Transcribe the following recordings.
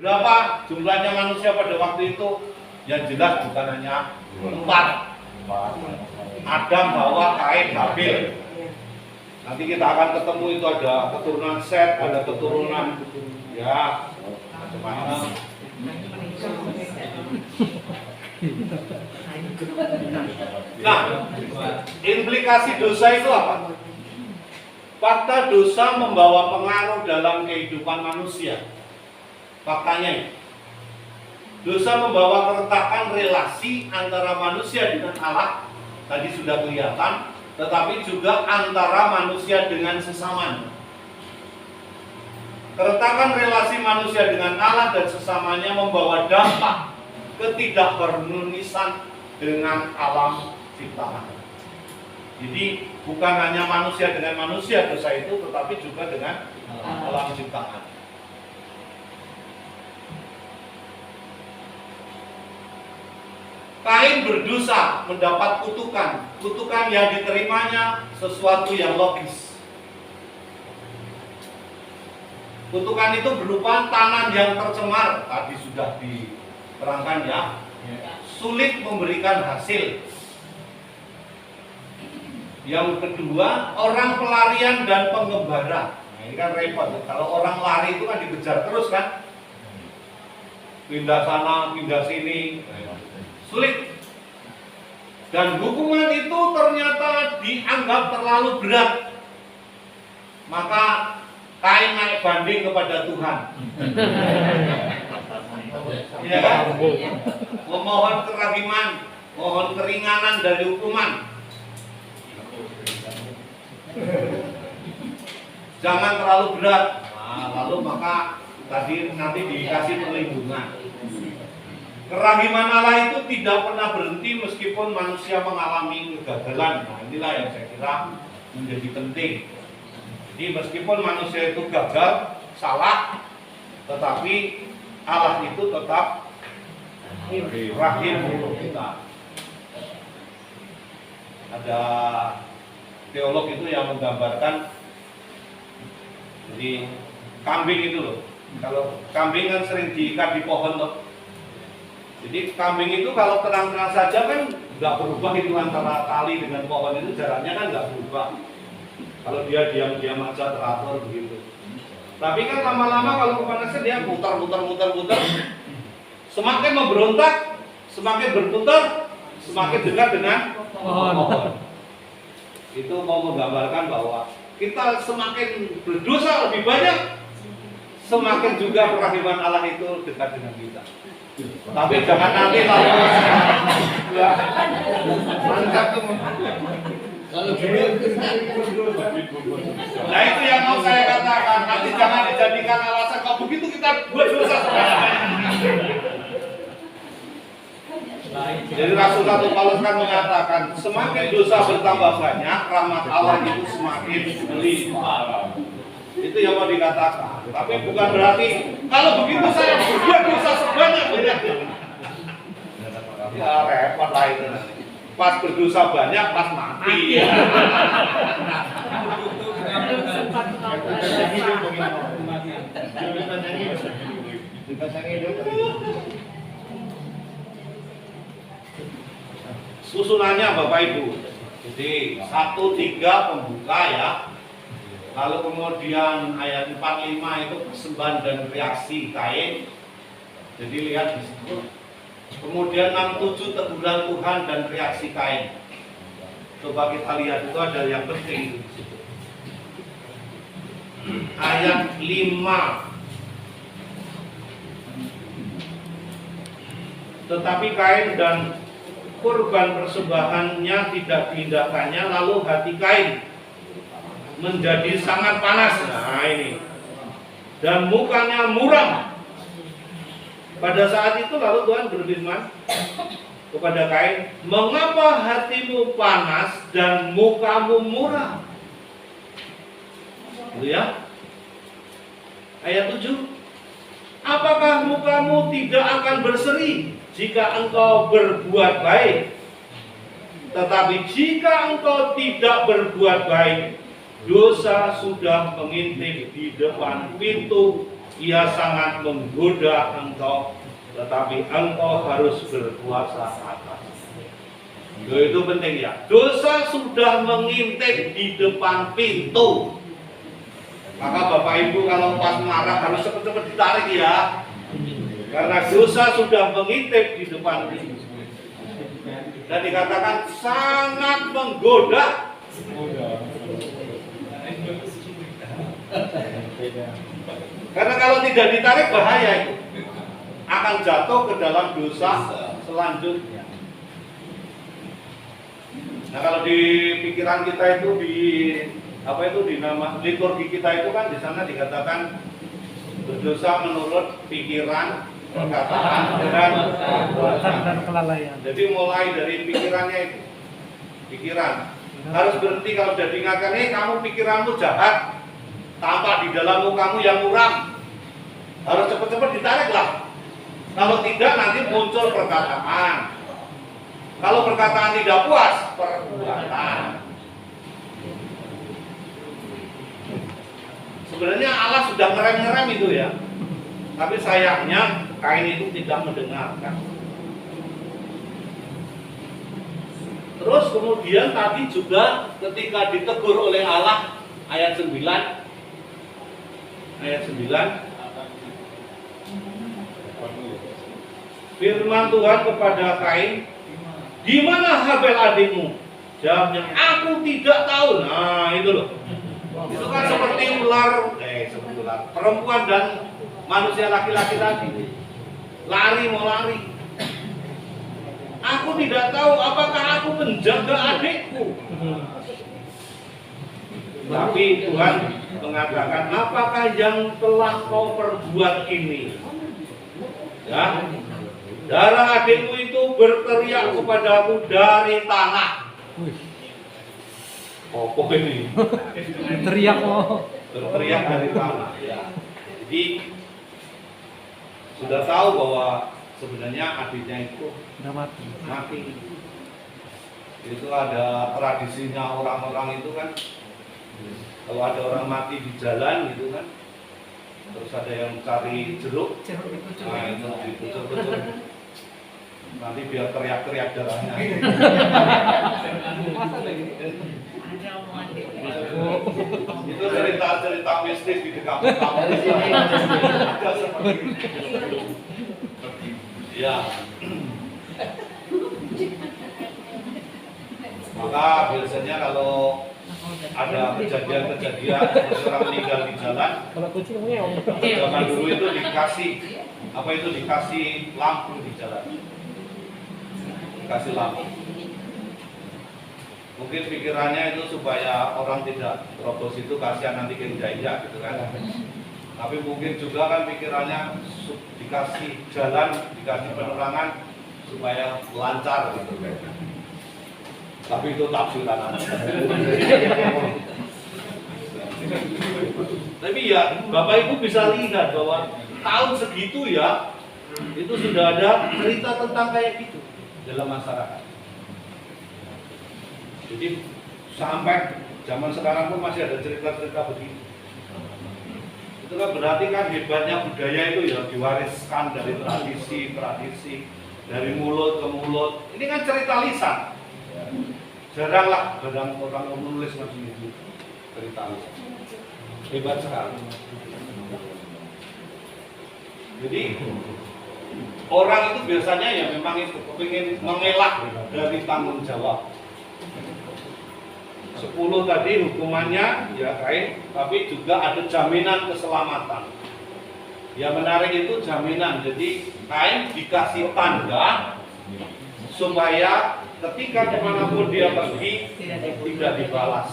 Berapa jumlahnya manusia pada waktu itu? Yang jelas bukan hanya 4. Adam, Hawa, Kain, Habil. Nanti kita akan ketemu itu ada keturunan Set, ada keturunan ya macam-macam. Nah, implikasi dosa itu apa? Fakta dosa membawa pengaruh dalam kehidupan manusia. Faktanya, dosa membawa keretakan relasi antara manusia dengan Allah, tadi sudah kelihatan, tetapi juga antara manusia dengan sesamanya. Keretakan relasi manusia dengan Allah dan sesamanya membawa dampak ketidakharmonisan dengan alam ciptaan. Jadi bukan hanya manusia dengan manusia dosa itu, tetapi juga dengan alam ciptaan. Kain berdosa mendapat kutukan. Kutukan yang diterimanya sesuatu yang logis. Kutukan itu berupa tanah yang tercemar. Tadi sudah diterangkan ya. Sulit memberikan hasil. Yang kedua, orang pelarian dan pengembara. Nah, ini kan repot. Kalau orang lari itu kan dikejar terus kan. Pindah sana, pindah sini. Sulit. Dan hukuman itu ternyata dianggap terlalu berat. Maka Kain naik banding kepada Tuhan. Iya kan? Memohon kerahiman, mohon keringanan dari hukuman. Jangan terlalu berat. Nah, lalu maka tadi nanti dikasih perlindungan. Kerahiman Allah itu tidak pernah berhenti meskipun manusia mengalami kegagalan. Nah, inilah yang saya kira menjadi penting. Jadi meskipun manusia itu gagal, salah, tetapi Allah itu tetap rahim untuk kita. Ada teolog itu yang menggambarkan, jadi kambing itu loh. Kalau kambing kan sering diikat di pohon loh. Jadi kambing itu kalau terang-terang saja kan nggak berubah itu antara tali dengan pohon itu jaraknya kan nggak berubah. Kalau dia diam-diam aja teratur begitu. Tapi kan lama-lama kalau kepanasan dia muter. Semakin memberontak, semakin berputar, semakin dekat dengan pohon. Itu mau menggambarkan bahwa kita semakin berdosa lebih banyak, semakin juga kerahiman Allah itu dekat dengan kita. Tapi jangan nanti lalu mantap tuh. Nah itu yang mau saya katakan. Nanti jangan dijadikan alasan kalau begitu kita buat dosa. Jadi Rasul Satu Paulus kan mengatakan semakin dosa bertambah banyak, rahmat Allah itu semakin melimpah. Itu yang mau dikatakan. Tapi bukan berarti kalau begitu saya berbuat dosa sebanyak-banyaknya. Ya repot lah itu nanti. Pas berdosa banyak, pas mati. Susunannya Bapak Ibu. Jadi 1-3 pembuka ya. Lalu kemudian ayat 4-5 itu persembahan dan reaksi Kain. Jadi lihat di situ. Kemudian 6-7 teguran Tuhan dan reaksi Kain. Coba kita lihat itu ada yang penting di situ. Ayat 5. Tetapi Kain dan kurban persembahannya tidak diindahkannya, lalu hati Kain menjadi sangat panas. Nah ini. Dan mukanya muram. Pada saat itu lalu Tuhan berfirman kepada Kain, mengapa hatimu panas dan mukamu muram? Itu ya. Ayat 7. Apakah mukamu tidak akan berseri jika engkau berbuat baik? Tetapi jika engkau tidak berbuat baik, dosa sudah mengintip di depan pintu ia sangat menggoda engkau, tetapi engkau harus berpuasa atas. Itu penting ya. Dosa sudah mengintip di depan pintu. Maka Bapak Ibu kalau pas marah harus cepat-cepat ditarik ya. Karena dosa sudah mengintip di depan pintu. Dan dikatakan sangat menggoda. Karena kalau tidak ditarik bahaya itu. Akan jatuh ke dalam dosa selanjutnya. Nah kalau di pikiran kita itu di nama liturgi kita itu kan di sana dikatakan berdosa menurut pikiran, perkataan dan kelalaian. Jadi mulai dari pikirannya itu, pikiran harus berhenti kalau sudah diingatkan, kamu pikiranmu jahat, tampak di dalam mukamu yang muram, harus cepat-cepat ditarik lah. Kalau tidak nanti muncul perkataan. Kalau perkataan tidak puas, perbuatan. Sebenarnya Allah sudah ngerem-ngerem itu ya. Tapi sayangnya Kain itu tidak mendengarkan. Terus kemudian tadi juga ketika ditegur oleh Allah ayat 9 firman Tuhan kepada Kain, di mana Habel adikmu? Jawabnya, aku tidak tahu. Nah itu loh. Itu kan seperti ular, perempuan dan manusia laki-laki tadi. Mau lari. Aku tidak tahu apakah aku menjaga adikku. Tapi Tuhan mengatakan, apakah yang telah kau perbuat ini? Ya, darah adikmu itu berteriak kepadaku dari tanah. Apa ini? Berteriak dari tanah. Ya. Jadi sudah tahu bahwa sebenarnya adiknya itu mati. Itu ada tradisinya orang-orang itu kan. Kalau ada orang mati di jalan gitu kan, terus ada yang cari jeruk, nah itu dipucuk-pucuk, nanti biar teriak-teriak darahnya. Itu cerita mistis di kampung. Ya. Maka biasanya kalau ada kejadian orang meninggal di jalan, zaman dulu itu dikasih lampu di jalan, dikasih lampu. Mungkin pikirannya itu supaya orang tidak terobos itu, kasihan nanti injak gitu kan. Tapi mungkin juga kan pikirannya dikasih jalan, dikasih penerangan supaya lancar gitu kan. Tapi itu tafsiran. Tapi ya Bapak Ibu bisa lihat bahwa tahun segitu ya, itu sudah ada cerita tentang kayak gitu dalam masyarakat. Jadi sampai zaman sekarang pun masih ada cerita-cerita begitu. Itu kan berarti kan hebatnya budaya itu ya, diwariskan dari tradisi, dari mulut ke mulut. Ini kan cerita lisan. Jaranglah orang menulis macam itu, cerita lisan. Hebat sekali. Jadi orang itu biasanya ya memang itu ingin mengelak dari tanggung jawab. 10 tadi hukumannya ya Kain, tapi juga ada jaminan keselamatan. Ya menarik itu jaminan. Jadi Kain dikasih tanda supaya ketika kemanapun dia pergi tidak dibalas.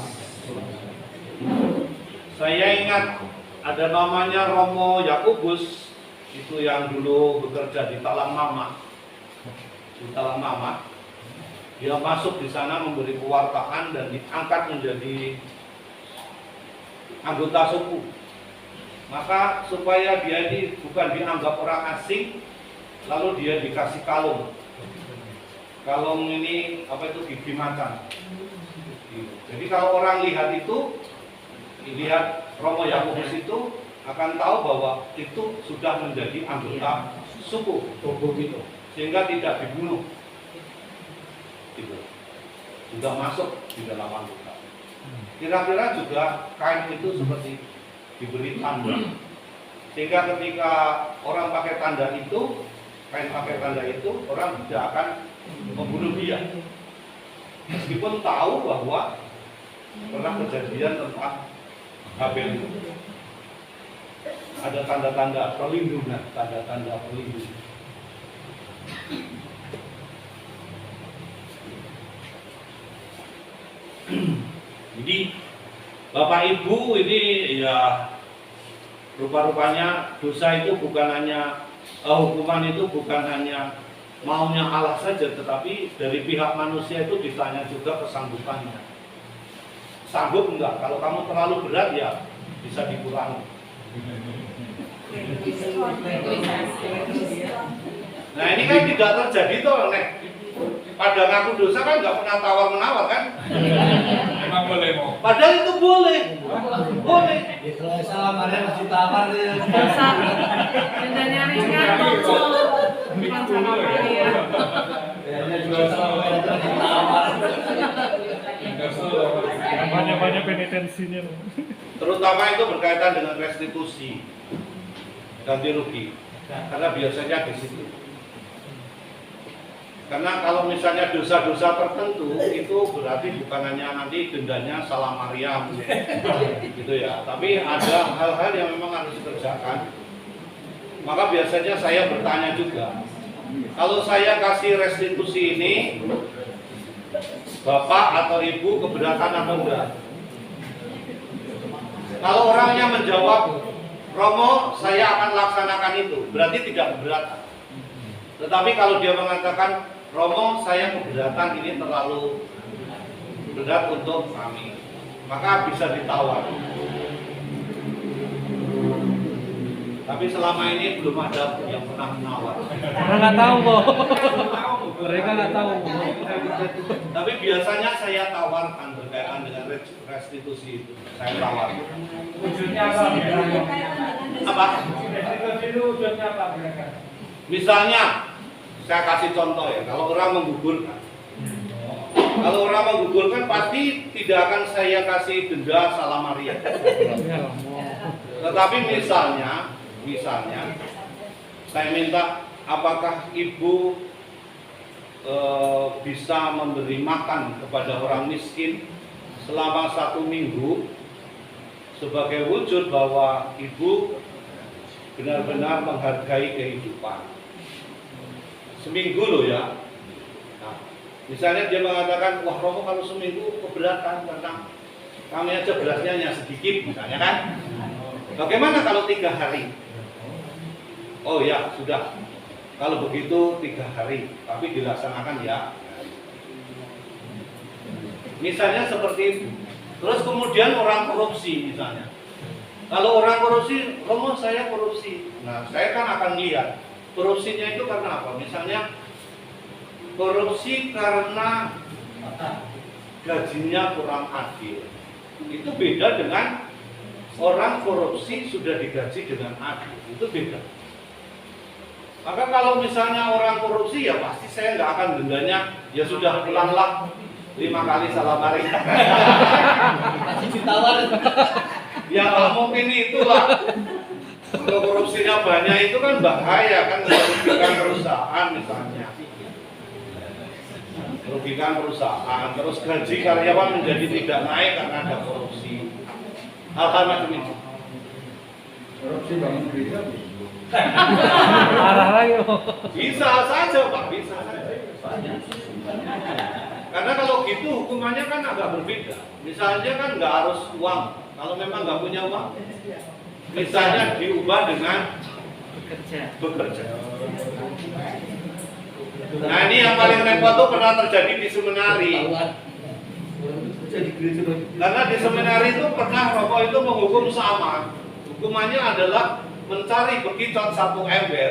Saya ingat ada namanya Romo Yakobus, itu yang dulu bekerja di Talang Mama. Dia masuk di sana memberi pewartaan dan diangkat menjadi anggota suku. Maka supaya dia ini bukan dianggap orang asing, lalu dia dikasih kalung. Kalung ini gigi macan. Jadi kalau orang lihat Romo Yakobus itu akan tahu bahwa itu sudah menjadi anggota suku gitu, sehingga tidak dibunuh, gitu. Sudah masuk di dalam anggota. Kira-kira juga kain itu seperti diberi tanda, sehingga ketika orang pakai tanda itu, kain pakai tanda itu, orang tidak akan membunuh dia, meskipun tahu bahwa pernah kejadian tentang Habel itu. Ada tanda-tanda perlindungan, tanda-tanda perlindungan. Jadi Bapak Ibu ini ya rupa-rupanya dosa itu bukan hanya hukuman itu bukan hanya maunya Allah saja, tetapi dari pihak manusia itu ditanya juga kesanggupannya. Sanggup enggak? Kalau kamu terlalu berat ya bisa dikurangi. Nah ini kan tidak terjadi tuh, Nek. Pada ngaku dosa kan nggak pernah tawar-menawar kan? Emang boleh mau? Padahal itu boleh. Boleh. Kalau salah Maria masih tawar dia. Dosa dendanya ringan kok. Bukan salah Maria. Kayaknya juga salah Maria masih tawar. Banyak penitensinya. Terutama itu berkaitan dengan restitusi, ganti rugi. Karena biasanya di situ. Karena kalau misalnya dosa-dosa tertentu itu berarti bukan hanya nanti dendanya salah Maryam gitu ya, tapi ada hal-hal yang memang harus dikerjakan. Maka biasanya saya bertanya juga, kalau saya kasih restitusi ini, Bapak atau Ibu keberatan atau enggak? Kalau orangnya menjawab, Romo saya akan laksanakan itu, berarti tidak keberatan. Tetapi kalau dia mengatakan, Romo saya keberatan, ini terlalu berat untuk kami, maka bisa ditawar. Tapi selama ini belum ada yang pernah menawar. Mereka nggak tahu kok. Mereka nggak tahu. Tapi biasanya saya tawarkan berkaitan dengan restitusi itu. Saya tawar. Wujudnya apa? Apa? Restitusi itu wujudnya apa? Misalnya, saya kasih contoh ya, kalau orang menggugurkan. Kalau orang menggugurkan pasti tidak akan saya kasih denda salah Maria. Tetapi misalnya saya minta apakah ibu bisa memberi makan kepada orang miskin selama 1 minggu sebagai wujud bahwa ibu benar-benar menghargai kehidupan. Seminggu loh ya. Nah, misalnya dia mengatakan, wah Romo kalau seminggu keberatan karena kami aja berasnya hanya sedikit misalnya kan. Bagaimana kalau 3 hari? Oh ya sudah. Kalau begitu 3 hari, tapi dilaksanakan ya. Misalnya seperti itu. Terus kemudian orang korupsi misalnya. Kalau orang korupsi, Romo saya korupsi. Nah saya kan akan lihat korupsinya itu karena apa? Misalnya korupsi karena gajinya kurang adil. Itu beda dengan orang korupsi sudah digaji dengan adil. Itu beda. Maka kalau misalnya orang korupsi ya pasti saya nggak akan dendanya. Ya sudah pulanglah 5 kali salah Maria. Masih ditawar. Ya nggak mungkin itulah. Kalau korupsinya banyak itu kan bahaya kan, merugikan perusahaan misalnya. Merugikan perusahaan, terus gaji karyawan menjadi tidak naik karena ada korupsi. Hal-hal macam itu. Korupsi bangun gereja. Arah lagi. Bisa saja Pak, bisa saja. Karena kalau gitu hukumannya kan agak berbeda. Misalnya kan nggak harus uang. Kalau memang nggak punya uang, misalnya diubah dengan bekerja. Nah ini yang paling repot tuh pernah terjadi di seminari. Karena di seminari itu pernah Romo itu menghukum sama. Hukumannya adalah mencari bekicot 1 ember.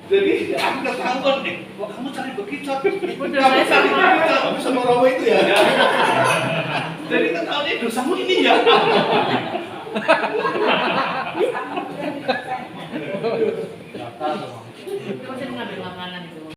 Jadi aku ketahuan nih, wah kamu cari bekicot. Kamu cari bekicot. Kamu sama Romo itu ya? Jadi ketahuannya dosamu ini ya. Itu masih mengambil makanan itu.